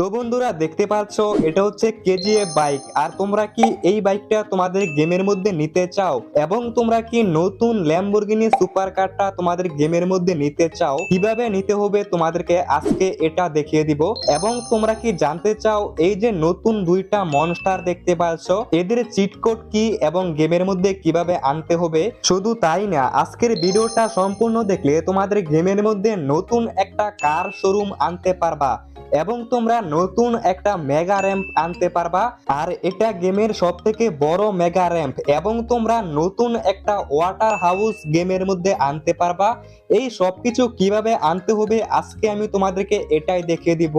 তো বন্ধুরা দেখতে পাচ্ছ এটা হচ্ছে কেজিএফ বাইক। আর তোমরা কি এই বাইকটা তোমাদের গেমের মধ্যে নিতে চাও এবং তোমরা কি নতুন ল্যাম্বরগিনি সুপার কারটা তোমাদের গেমের মধ্যে নিতে চাও, কিভাবে নিতে হবে তোমাদেরকে আজকে এটা দেখিয়ে দিব। এবং তোমরা কি জানতে চাও এই যে নতুন দুইটা মনস্টার দেখতে পাচ্ছ এদের চিট কোড কি এবং গেমের মধ্যে কিভাবে আনতে হবে। শুধু তাই না, আজকের ভিডিওটা সম্পূর্ণ দেখলে তোমাদের গেমের মধ্যে নতুন একটা কার শোরুম আনতে পারবা এবং তোমরা নতুন একটা মেগা র্যাম্প আনতে পারবা। আর এটা গেমের সব থেকে বড় মেগা র্যাম্প এবং তোমরা নতুন একটা ওয়াটার হাউস গেমের মধ্যে আনতে পারবা। এই সবকিছু কিভাবে আনতে হবে আজকে আমি তোমাদেরকে এটাই দেখিয়ে দিব।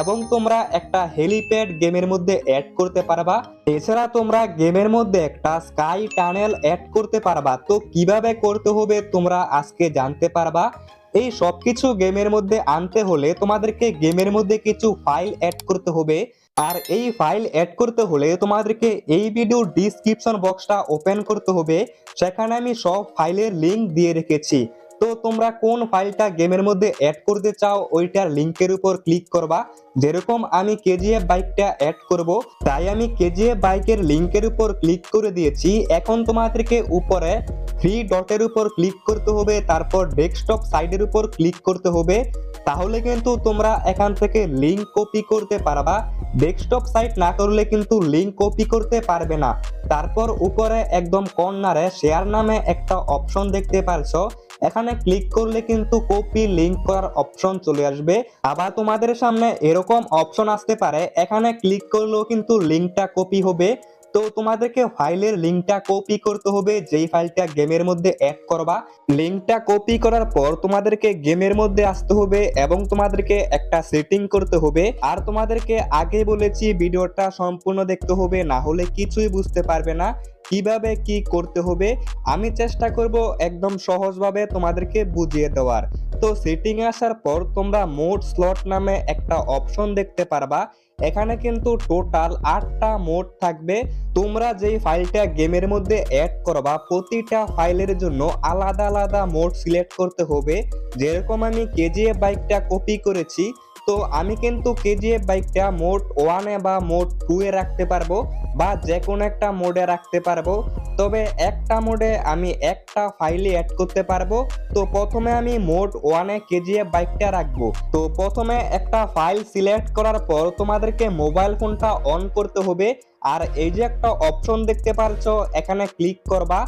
এবং তোমরা একটা হেলিপ্যাড গেমের মধ্যে অ্যাড করতে পারবা। এছাড়া তোমরা গেমের মধ্যে একটা স্কাই টানেল অ্যাড করতে পারবা। তো কিভাবে করতে হবে তোমরা আজকে জানতে পারবা। এই সবকিছু গেমের মধ্যে আনতে হলে তোমাদেরকে গেমের মধ্যে কিছু ফাইল অ্যাড করতে হবে। আর এই ফাইল অ্যাড করতে হলে তোমাদেরকে এই ভিডিওর ডিসক্রিপশন বক্সটা ওপেন করতে হবে। সেখানে আমি সব ফাইলের লিংক দিয়ে রেখেছি। তো তোমরা কোন ফাইলটা গেমের মধ্যে অ্যাড করতে চাও ওইটার লিংকের উপর ক্লিক করবা। যেরকম আমি কেজিএফ বাইকটা অ্যাড করব, তাই আমি কেজিএফ বাইকের লিংকের উপর ক্লিক করে দিয়েছি। এখন তোমাদেরকে উপরে থ্রি ডটের উপর ক্লিক করতে হবে, তারপর ডেস্কটপ সাইডের উপর ক্লিক করতে হবে। তাহলে কিন্তু তোমরা এখান থেকে লিংক কপি করতে পারবা। ডেস্কটপ সাইট না করলে কিন্তু লিংক কপি করতে পারবে না। তারপর উপরে একদম কর্নারে শেয়ার নামে একটা অপশন দেখতে পারছো, এখানে ক্লিক করলে কিন্তু কপি লিংক করার অপশন চলে আসবে। আবার তোমাদের সামনে এরকম অপশন আসতে পারে, এখানে ক্লিক করলেও কিন্তু লিংকটা কপি হবে। তো তোমাদেরকে ফাইলের লিংকটা কপি করতে হবে যেই ফাইলটা গেমের মধ্যে অ্যাড করবা। লিংকটা কপি করার পর তোমাদেরকে গেমের মধ্যে আসতে হবে এবং তোমাদেরকে একটা সেটিং করতে হবে। আর তোমাদেরকে আগে বলেছি ভিডিওটা সম্পূর্ণ দেখতে হবে, না হলে কিছুই বুঝতে পারবে না কিভাবে কি করতে হবে। আমি চেষ্টা করব একদম সহজভাবে তোমাদেরকে বুঝিয়ে দেওয়ার। তো সেটিং আসার পর তোমরা মোড স্লট নামে একটা অপশন দেখতে পারবা। এখানে কিন্তু টোটাল 8টা মোড থাকবে। তোমরা যেই ফাইলটা গেমের মধ্যে অ্যাড করবা প্রতিটা ফাইলের জন্য আলাদা আলাদা মোড সিলেক্ট করতে হবে। যেরকম আমি কেজিএফ বাইকটা কপি করেছি, তো আমি কিন্তু কেজিএফ বাইকটা মোড 1 বা মোড 2 এ রাখতে পারবো বা যে কোনো একটা মোডে রাখতে পারবো। তবে একটা মোডে আমি একটা ফাইলে অ্যাড করতে পারবো। তো প্রথমে আমি মোড 1 এ কেজিএফ বাইকটা রাখবো। তো প্রথমে একটা ফাইল সিলেক্ট করার পর তোমাদেরকে মোবাইল ফোনটা অন করতে হবে। আর এই যে একটা অপশন দেখতে পারছো এখানে ক্লিক করবা।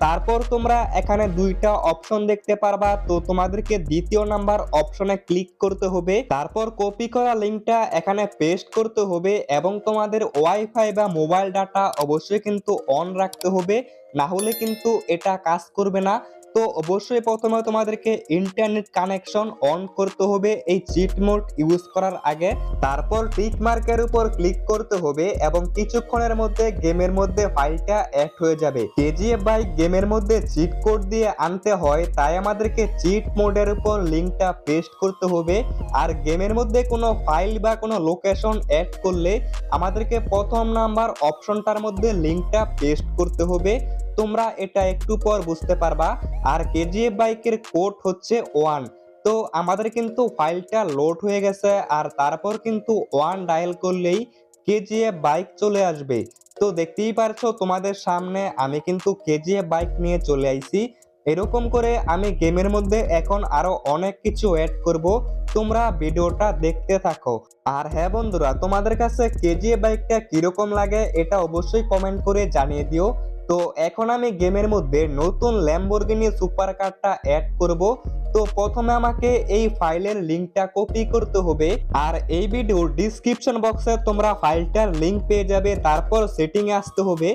তারপর তোমরা এখানে দুইটা অপশন দেখতে পারবা, তো তোমাদেরকে দ্বিতীয় নাম্বার অপশনে ক্লিক করতে হবে। তারপর কপি করা লিংকটা এখানে পেস্ট করতে হবে এবং তোমাদের ওয়াইফাই বা মোবাইল ডাটা অবশ্যই কিন্তু অন রাখতে হবে, না হলে কিন্তু এটা কাজ করবে না। তো অবশ্যই প্রথমে তোমাদেরকে ইন্টারনেট কানেকশন অন করতে হবে এই চিট মোড ইউজ করার আগে। তারপর টিক মার্কের উপর ক্লিক করতে হবে এবং কিছুক্ষণের মধ্যে গেমের মধ্যে ফাইলটা অ্যাড হয়ে যাবে। কেজিএফ বাইক গেমের মধ্যে চিট কোড দিয়ে আনতে হয়, তাই আমাদেরকে চিট মোডের উপর লিংকটা পেস্ট করতে হবে। আর গেমের মধ্যে কোনো ফাইল বা কোনো লোকেশন অ্যাড করলে আমাদেরকে প্রথম নাম্বার অপশনটার মধ্যে লিংকটা পেস্ট করতে হবে। তোমরা এটা একটু পর বুঝতে পারবা। আর কেজিএফ বাইকের কোড হচ্ছে 1। তো আমাদের কিন্তু ফাইলটা লোড হয়ে গেছে, আর তারপর কিন্তু 1 ডায়াল করলেই কেজিএফ বাইক চলে আসবে। তো দেখতেই পারছো তোমাদের সামনে আমি কিন্তু কেজিএফ বাইক নিয়ে চলে আইছি। এরকম করে আমি গেমের মধ্যে এখন আরো অনেক কিছু অ্যাড করব, তোমরা ভিডিওটা দেখতে থাকো। আর হ্যাঁ বন্ধুরা, তোমাদের কাছে কেজিএফ বাইকটা কিরকম লাগে এটা অবশ্যই কমেন্ট করে জানিয়ে দিও। তো এখন আমি গেমের মধ্যে নতুন ল্যাম্বরগিনি সুপার কারটা অ্যাড করব। তো প্রথমে আমাকে এই ফাইলের লিংকটা কপি করতে হবে। আর এই ভিডিওর ডিসক্রিপশন বক্সে তোমরা ফাইলটার লিংক পেয়ে যাবে। তারপর সেটিং এ আসতে হবে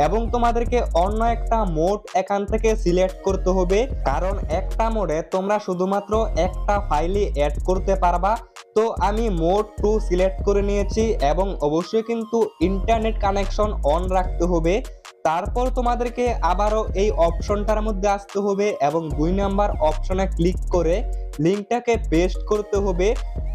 এবং তোমাদেরকে অন্য একটা মোড এখান থেকে সিলেক্ট করতে হবে, কারণ একটা মোডে তোমরা শুধুমাত্র একটা ফাইলই অ্যাড করতে পারবা। তো আমি মোড 2 সিলেক্ট করে নিয়েছি এবং অবশ্যই কিন্তু ইন্টারনেট কানেকশন অন রাখতে হবে। তারপর তোমাদেরকে আবারও এই অপশনটার মধ্যে আসতে হবে এবং 2 নাম্বার অপশনে ক্লিক করে লিংকটাকে পেস্ট করতে হবে।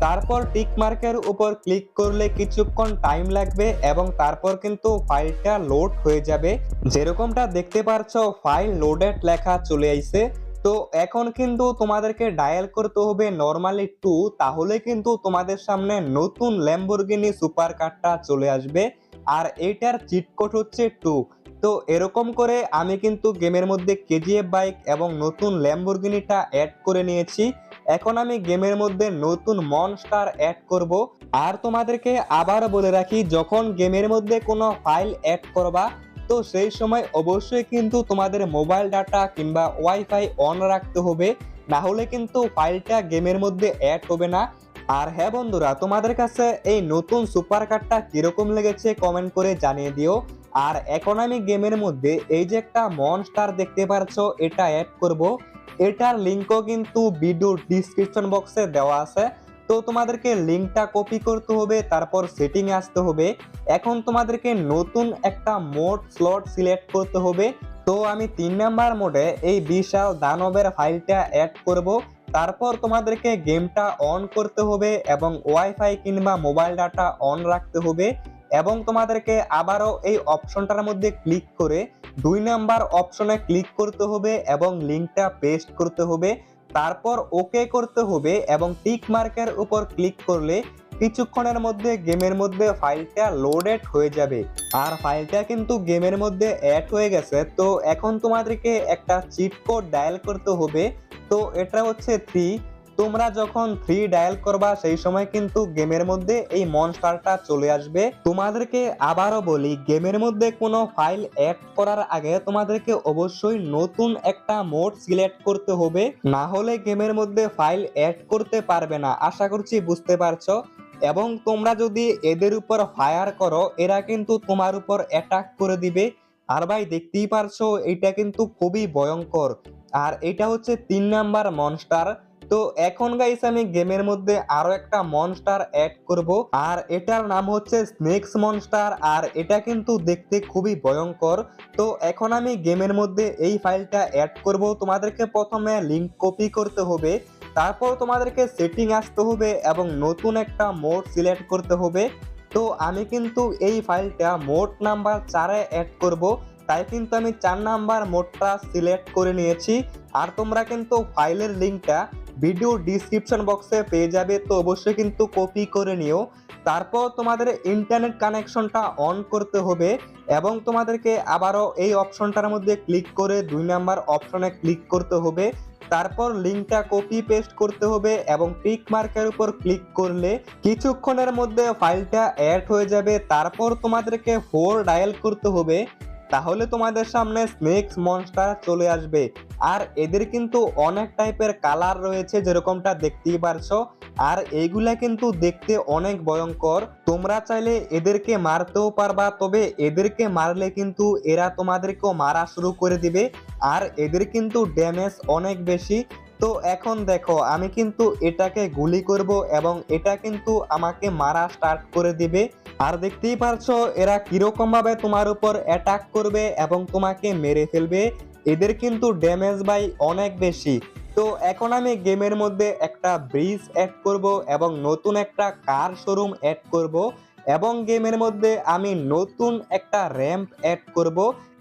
তারপর টিক মার্কের উপর ক্লিক করলে কিছুক্ষণ টাইম লাগবে এবং তারপর কিন্তু ফাইলটা লোড হয়ে যাবে। যেরকমটা দেখতে পারছো ফাইল লোডেড লেখা চলে আইছে। তো এখন কিন্তু তোমাদেরকে ডায়াল করতে হবে নরমালি 2, তাহলে কিন্তু তোমাদের সামনে নতুন ল্যাম্বরগিনি সুপার কারটা চলে আসবে। আর এইটার চিট কোড হচ্ছে 2। তো এরকম করে আমি কিন্তু গেমের মধ্যে কেজিএফ বাইক এবং নতুন ল্যাম্বরগিনিটা অ্যাড করে নিয়েছি। এখন আমি গেমের মধ্যে নতুন মনস্টার অ্যাড করব। আর তোমাদেরকে আবার বলে রাখি, যখন গেমের মধ্যে কোনো ফাইল অ্যাড করবা, তো সেই সময় অবশ্যই কিন্তু তোমাদের মোবাইল ডাটা কিংবা ওয়াইফাই অন রাখতে হবে, না হলে কিন্তু ফাইলটা গেমের মধ্যে অ্যাড হবে না। আর হ্যাঁ বন্ধুরা, তোমাদের কাছে এই নতুন সুপার কারটা কিরকম লেগেছে কমেন্ট করে জানিয়ে দিও। আর এখন আমি গেমের মধ্যে এই যে একটা মনস্টার দেখতে পারছো, এটা অ্যাড করব। এটার লিঙ্কও কিন্তু ভিডিও ডিসক্রিপশন বক্সে দেওয়া আছে। তো তোমাদেরকে লিঙ্কটা কপি করতে হবে, তারপর সেটিং আসতে হবে। এখন তোমাদেরকে নতুন একটা মোড স্লট সিলেক্ট করতে হবে। তো আমি 3 নাম্বার মোডে এই বিশাল দানবের ফাইলটা অ্যাড করব। তারপর তোমাদেরকে গেমটা অন করতে হবে এবং ওয়াইফাই কিংবা মোবাইল ডাটা অন রাখতে হবে। এবং তোমাদেরকে আবারও এই অপশনটার মধ্যে ক্লিক করে 2 নাম্বার অপশনে ক্লিক করতে হবে এবং লিঙ্কটা পেস্ট করতে হবে। তারপর ওকে করতে হবে এবং টিক মার্কের উপর ক্লিক করলে কিছুক্ষণের মধ্যে গেমের মধ্যে ফাইলটা লোডেড হয়ে যাবে। আর ফাইলটা কিন্তু গেমের মধ্যে অ্যাড হয়ে গেছে। তো এখন তোমাদেরকে একটা চিট কোড ডায়াল করতে হবে। তো এটা হচ্ছে 3। তোমরা যখন 3 ডায়াল করবা সেই সময় কিন্তু গেমের মধ্যে এই মনস্টারটা চলে আসবে। তোমাদেরকে আবারও বলি, গেমের মধ্যে কোনো ফাইল অ্যাড করার আগে তোমাদেরকে অবশ্যই নতুন একটা মোড সিলেক্ট করতে হবে, না হলে গেমের মধ্যে ফাইল অ্যাড করতে পারবে না। আশা করছি বুঝতে পারছো। এবং তোমরা যদি এদের উপর ফায়ার করো, এরা কিন্তু তোমার উপর অ্যাটাক করে দিবে। আর ভাই দেখতেই পারছো, এটা কিন্তু খুবই ভয়ঙ্কর। আর এটা হচ্ছে 3 নাম্বার মনস্টার। তো এখন গাইস আমি গেমের মধ্যে আরো একটা মনস্টার অ্যাড করব। আর এটার নাম হচ্ছে স্নেকস মনস্টার। আর এটা কিন্তু দেখতে খুবই ভয়ঙ্কর। তো এখন আমি গেমের মধ্যে এই ফাইলটা অ্যাড করব। তোমাদেরকে প্রথমে লিংক কপি করতে হবে, তারপর তোমাদেরকে সেটিং আসতে হবে এবং নতুন একটা মোড সিলেক্ট করতে হবে। তো আমি কিন্তু এই ফাইলটা মোড নাম্বার 4-এ অ্যাড করব, তাই কিন্তু আমি 4 নাম্বার মোডটা সিলেক্ট করে নিয়েছি। আর তোমরা কিন্তু ফাইলের লিঙ্কটা ভিডিও ডিসক্রিপশন বক্সে পেয়ে যাবে, তো অবশ্যই কিন্তু কপি করে নিও। তারপর তোমাদের ইন্টারনেট কানেকশনটা অন করতে হবে এবং তোমাদেরকে আবারও এই অপশনটার মধ্যে ক্লিক করে 2 নাম্বার অপশনে ক্লিক করতে হবে। তারপর লিঙ্কটা কপি পেস্ট করতে হবে এবং টিক মার্কের উপর ক্লিক করলে কিছুক্ষণের মধ্যে ফাইলটা অ্যাড হয়ে যাবে। তারপর তোমাদেরকে 4 ডায়াল করতে হবে, তাহলে তোমাদের সামনে স্নেকস মনস্টার চলে আসবে। আর এদের কিন্তু অনেক টাইপের কালার রয়েছে, যেরকমটা দেখতেই পারছো। আর এইগুলা কিন্তু দেখতে অনেক ভয়ঙ্কর। তোমরা চাইলে এদেরকে মারতেও পারবা, তবে এদেরকে মারলে কিন্তু এরা তোমাদেরকেও মারা শুরু করে দিবে। আর এদের কিন্তু ড্যামেজ অনেক বেশি। তো এখন দেখো, আমি কিন্তু এটাকে গুলি করব এবং এটা কিন্তু আমাকে মারা স্টার্ট করে দিবে। আর দেখতেই পারছো এরা কিরকম ভাবে তোমার উপর অ্যাটাক করবে এবং তোমাকে মেরে ফেলবে। এদের কিন্তু ড্যামেজ বাই অনেক বেশি। তো এখন আমি গেমের মধ্যে একটা ব্রিজ অ্যাড করব এবং নতুন একটা কার শোরুম অ্যাড করব এবং গেমের মধ্যে আমি নতুন একটা র্যাম্প অ্যাড করব।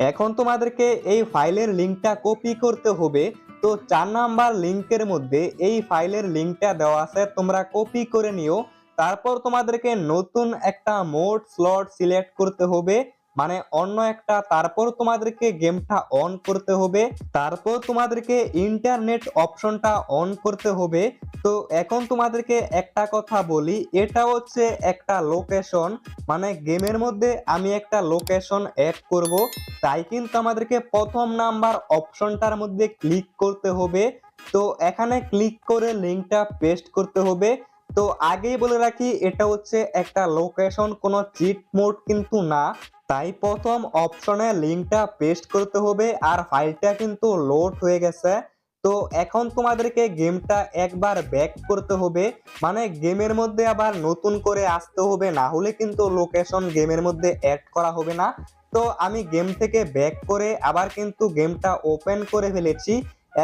এখন তোমাদেরকে এই ফাইলের লিঙ্কটা কপি করতে হবে। তো 4 নাম্বার লিঙ্কের মধ্যে এই ফাইলের লিঙ্কটা দেওয়া আছে, তোমরা কপি করে নিও। তারপর তোমাদেরকে নতুন একটা মোড স্লট সিলেক্ট করতে হবে, মানে অন্য একটা। তারপর তোমাদেরকে গেমটা অন করতে হবে, তারপর তোমাদেরকে ইন্টারনেট অপশনটা অন করতে হবে। তো এখন তোমাদেরকে একটা কথা বলি, এটা হচ্ছে একটা লোকেশন, মানে গেমের মধ্যে আমি একটা লোকেশন অ্যাড করব, তাই কিন্তু আমাদেরকে প্রথম নাম্বার অপশনটার মধ্যে ক্লিক করতে হবে। তো এখানে ক্লিক করে লিঙ্কটা পেস্ট করতে হবে। তো আগেই বলে রাখি, এটা হচ্ছে একটা লোকেশন, কোনো চিট মোড কিন্তু না। তাই প্রথম অপশনে লিঙ্কটা পেস্ট করতে হবে। আর ফাইলটা কিন্তু লোড হয়ে গেছে। তো এখন তোমাদেরকে গেমটা একবার ব্যাক করতে হবে, মানে গেমের মধ্যে আবার নতুন করে আসতে হবে, না হলে কিন্তু লোকেশন গেমের মধ্যে অ্যাড করা হবে না। তো আমি গেম থেকে ব্যাক করে আবার কিন্তু গেমটা ওপেন করে ফেলেছি।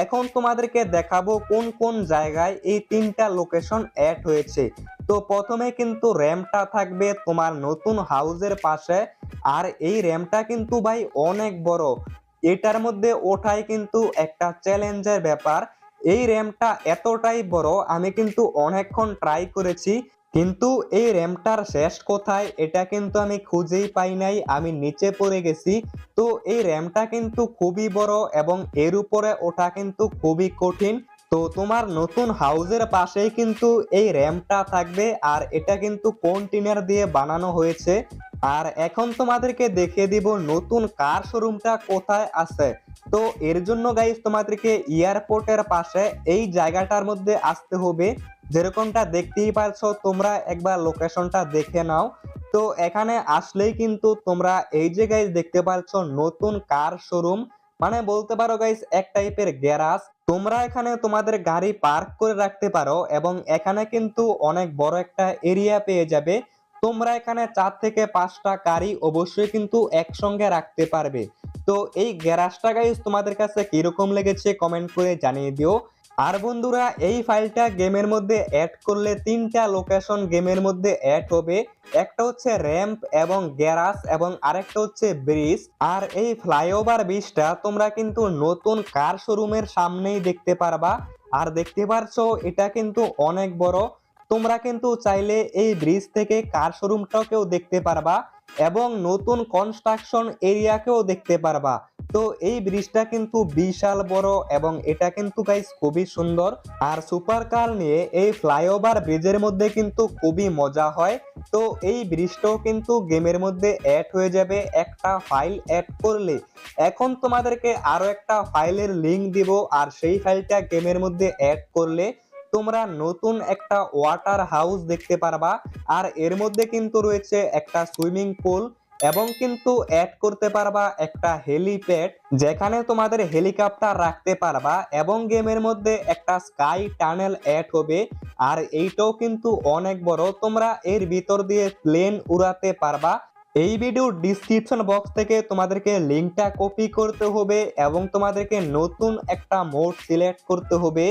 এখন তোমাদেরকে দেখাবো কোন কোন জায়গায় এই 3টা লোকেশন অ্যাড হয়েছে। তো প্রথমে কিন্তু র্যাম্পটা থাকবে তোমার নতুন হাউসের পাশে। আর এই র্যাম্পটা কিন্তু ভাই অনেক বড়। এটার মধ্যে ওঠাই কিন্তু একটা চ্যালেঞ্জের ব্যাপার। এই র্যামটা এতটাই বড়, আমি কিন্তু অনেকক্ষণ ট্রাই করেছি, কিন্তু এই র্যামটার শেষ কোথায় এটা কিন্তু আমি খুঁজেই পাই নাই, আমি নিচে পড়ে গেছি। তো এই র্যামটা কিন্তু খুবই বড় এবং এর উপরে ওঠা কিন্তু খুবই কঠিন। তো তোমার নতুন হাউসের পাশেই কিন্তু এই র্যামটা থাকবে, আর এটা কিন্তু কন্টেনার দিয়ে বানানো হয়েছে। আর এখন তোমাদেরকে দেখিয়ে দিব নতুন কার শোরুমটা কোথায় আছে। তো এর জন্য গাইস তোমাদেরকে এয়ারপোর্টের পাশে এই জায়গাটার মধ্যে আসতে হবে, যেরকমটা দেখতেই পারছো তোমরা, একবার লোকেশনটা দেখে নাও। তো এখানে আসলেই কিন্তু তোমরা এই যে গাইস দেখতে পাচ্ছ নতুন কার শোরুম, মানে বলতে পারো গাইস এক টাইপের গ্যারাজ। তোমরা এখানে তোমাদের গাড়ি পার্ক করে রাখতে পারো এবং এখানে কিন্তু অনেক বড় একটা এরিয়া পেয়ে যাবে। তোমরা এখানে 4 থেকে 5টা গাড়ি অবশ্যই কিন্তু একসঙ্গে রাখতে পারবে। তো এই গ্যারাজটা গাইস তোমাদের কাছে কিরকম লেগেছে কমেন্ট করে জানিয়ে দিও। আর বন্ধুরা, এই ফাইলটা গেমের মধ্যে অ্যাড করলে 3টা লোকেশন গেমের মধ্যে অ্যাড হবে। একটা হচ্ছে র্যাম্প এবং গ্যারাজ এবং আরেকটা হচ্ছে ব্রিজ। আর এই ফ্লাইওভার ব্রিজটা তোমরা কিন্তু নতুন কার শোরুমের সামনেই দেখতে পারবা। আর দেখতে পারছো এটা কিন্তু অনেক বড়। তোমরা কিন্তু চাইলে এই ব্রিজ থেকে কার শোরুমটাকেও দেখতে পারবা এবং নতুন কনস্ট্রাকশন এরিয়াকেও দেখতে পারবা। তো এই ব্রিজটা কিন্তু বিশাল বড় এবং এটা কিন্তু গাইস খুবই সুন্দর। আর সুপার কার নিয়ে এই ফ্লাইওভার ব্রিজের মধ্যে কিন্তু খুবই মজা হয়। তো এই ব্রিজটাও কিন্তু গেমের মধ্যে অ্যাড হয়ে যাবে একটা ফাইল অ্যাড করলে। এখন তোমাদেরকে আরো একটা ফাইলের লিংক দিব, আর সেই ফাইলটা গেমের মধ্যে অ্যাড করলে তোমরা নতুন একটা ওয়াটার হাউস দেখতে পারবা। আর এর মধ্যে কিন্তু রয়েছে একটা সুইমিং পুল এবং কিন্তু অ্যাড করতে পারবা একটা হেলিপ্যাড, যেখানে তোমাদের হেলিকপ্টার রাখতে পারবা এবং গেমের মধ্যে একটা স্কাই টানেল অ্যাড হবে। আর এইটাও কিন্তু অনেক বড়, তোমরা এর ভিতর দিয়ে প্লেন উড়াতে পারবা। এই ভিডিওর ডিসক্রিপশন বক্স থেকে তোমাদেরকে লিংকটা কপি করতে হবে এবং তোমাদেরকে নতুন একটা মোড সিলেক্ট করতে হবে।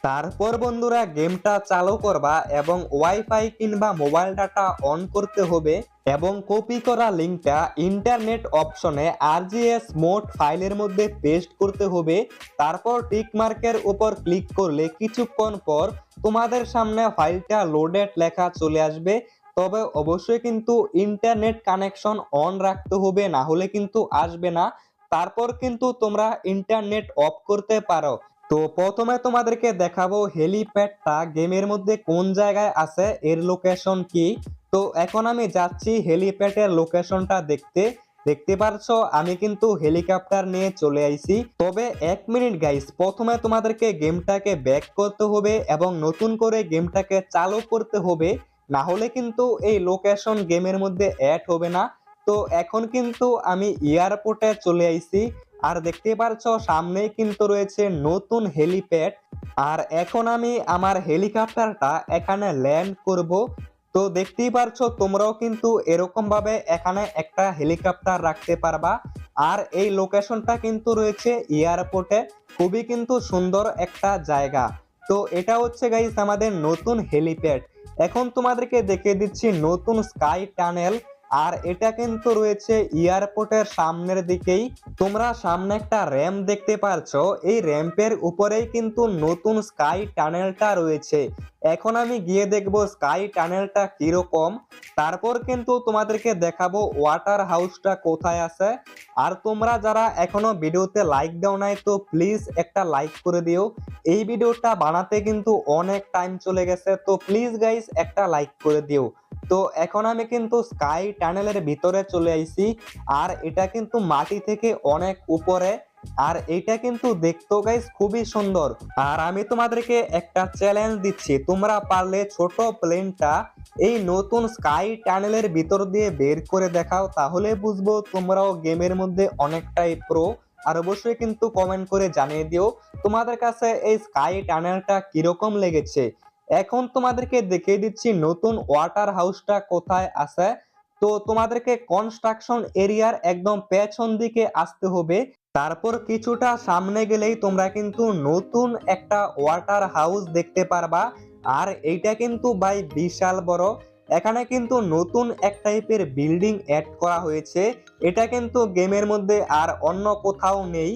তারপর বন্ধুরা গেমটা চালু করবা এবং ওয়াইফাই কিংবা মোবাইল ডাটা অন করতে হবে এবং কপি করা লিংকটা ইন্টারনেট অপশনে আরজিএস মোড ফাইলের মধ্যে পেস্ট করতে হবে। তারপর টিক মার্কের উপর ক্লিক করলে কিছুক্ষণ পর তোমাদের সামনে ফাইলটা লোডেড লেখা চলে আসবে। তবে অবশ্যই কিন্তু ইন্টারনেট কানেকশন অন রাখতে হবে, না হলে কিন্তু আসবে না। তারপর কিন্তু তোমরা ইন্টারনেট অফ করতে পারো। তো প্রথমে তোমাদেরকে দেখাবো হেলিপ্যাডটা গেমের মধ্যে কোন জায়গায় আছে, এর লোকেশন কি। তো এখন আমি যাচ্ছি হেলিপ্যাডের লোকেশনটা দেখতে। দেখতে পারছো আমি কিন্তু হেলিকপ্টার নিয়ে চলে আইছি। তবে 1 মিনিট গাইস, প্রথমে তোমাদেরকে গেমটাকে ব্যাক করতে হবে এবং নতুন করে গেমটাকে চালু করতে হবে, না হলে কিন্তু এই লোকেশন গেমের মধ্যে অ্যাড হবে না। তো এখন কিন্তু আমি এয়ারপোর্টে চলে আইছি, আর দেখতে পারছো সামনেই কিন্তু রয়েছে নতুন হেলিপ্যাড। আর এখন আমি আমার হেলিকপ্টারটা এখানে ল্যান্ড করব। তো দেখতেই পারছো তোমরাও কিন্তু এরকম ভাবে এখানে একটা হেলিকপ্টার রাখতে পারবা। আর এই লোকেশনটা কিন্তু রয়েছে এয়ারপোর্টে, খুবই কিন্তু সুন্দর একটা জায়গা। তো এটা হচ্ছে গাইস আমাদের নতুন হেলিপ্যাড। এখন তোমাদেরকে দেখিয়ে দিচ্ছি নতুন স্কাই টানেল। আর এটা কিন্তু রয়েছে এয়ারপোর্টের সামনের দিকেই। তোমরা সামনে একটা র্যাম্প দেখতে পারছো, এই র্যাম্পের উপরেই কিন্তু নতুন স্কাই টানেলটা রয়েছে। এখন আমি গিয়ে দেখবো স্কাই টানেলটা কিরকম, তারপর কিন্তু তোমাদেরকে দেখাবো ওয়াটার হাউসটা কোথায় আছে। আর তোমরা যারা এখনো ভিডিওতে লাইক দাও নাই, তো প্লিজ একটা লাইক করে দিও। এই ভিডিওটা বানাতে কিন্তু অনেক টাইম চলে গেছে, তো প্লিজ গাইস একটা লাইক করে দিও। তো এখন আমি কিন্তু স্কাই টানেলের ভিতরে চলে আইছি, আর এটা কিন্তু মাটি থেকে অনেক উপরে। আর এটা কিন্তু দেখতো গাইস খুবই সুন্দর। আর আমি তোমাদেরকে একটা চ্যালেঞ্জ দিচ্ছি, তোমরা পারলে ছোট প্লেনটা এই নতুন স্কাই টানেলের ভিতর দিয়ে বের করে দেখাও, তাহলে বুঝবো তোমরাও গেমের মধ্যে অনেকটাই প্রো। আর অবশ্যই কিন্তু কমেন্ট করে জানিয়ে দিও তোমাদের কাছে এই স্কাই টানেলটা কিরকম লেগেছে। এখন তোমাদেরকে দেখিয়ে দিচ্ছি নতুন ওয়াটার হাউসটা কোথায় আছে। তো তোমাদেরকে কনস্ট্রাকশন এরিয়ার একদম পেছন দিকে আসতে হবে। তারপর কিছুটা সামনে গেলেই তোমরা কিন্তু নতুন একটা ওয়াটার হাউস দেখতে পারবা। আর এইটা কিন্তু ভাই বিশাল বড়। এখানে কিন্তু নতুন এক টাইপের বিল্ডিং অ্যাড করা হয়েছে। এটা কিন্তু গেমের মধ্যে আর অন্য কোথাও নেই।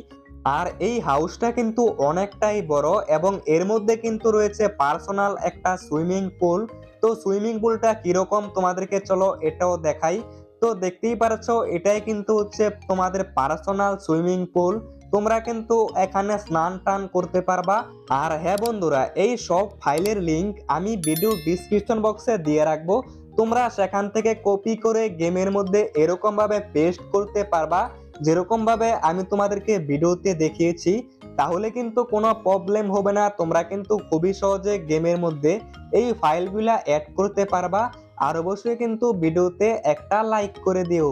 আর এই হাউসটা কিন্তু অনেকটাই বড় এবং এর মধ্যে কিন্তু রয়েছে পার্সোনাল একটা সুইমিং পুল। তো সুইমিং পুলটা কিরকম তোমাদেরকে চলো এটাও দেখাই। তো দেখতেই পারছো এটাই কিন্তু হচ্ছে তোমাদের পার্সোনাল সুইমিং পুল। তোমরা কিন্তু এখানে স্নান টান করতে পারবা। আর হ্যাঁ বন্ধুরা, এই সব ফাইলের লিংক আমি ভিডিও ডিসক্রিপশন বক্সে দিয়ে রাখবো। তোমরা সেখান থেকে কপি করে গেমের মধ্যে এরকম ভাবে পেস্ট করতে পারবা যেরকম ভাবে আমি তোমাদেরকে ভিডিওতে দেখিয়েছি। তাহলে কিন্তু কোনো প্রবলেম হবে না, তোমরা কিন্তু খুবই সহজে গেমের মধ্যে এই ফাইলগুলা অ্যাড করতে পারবা। আর অবশ্যই কিন্তু ভিডিওতে একটা লাইক করে দিও।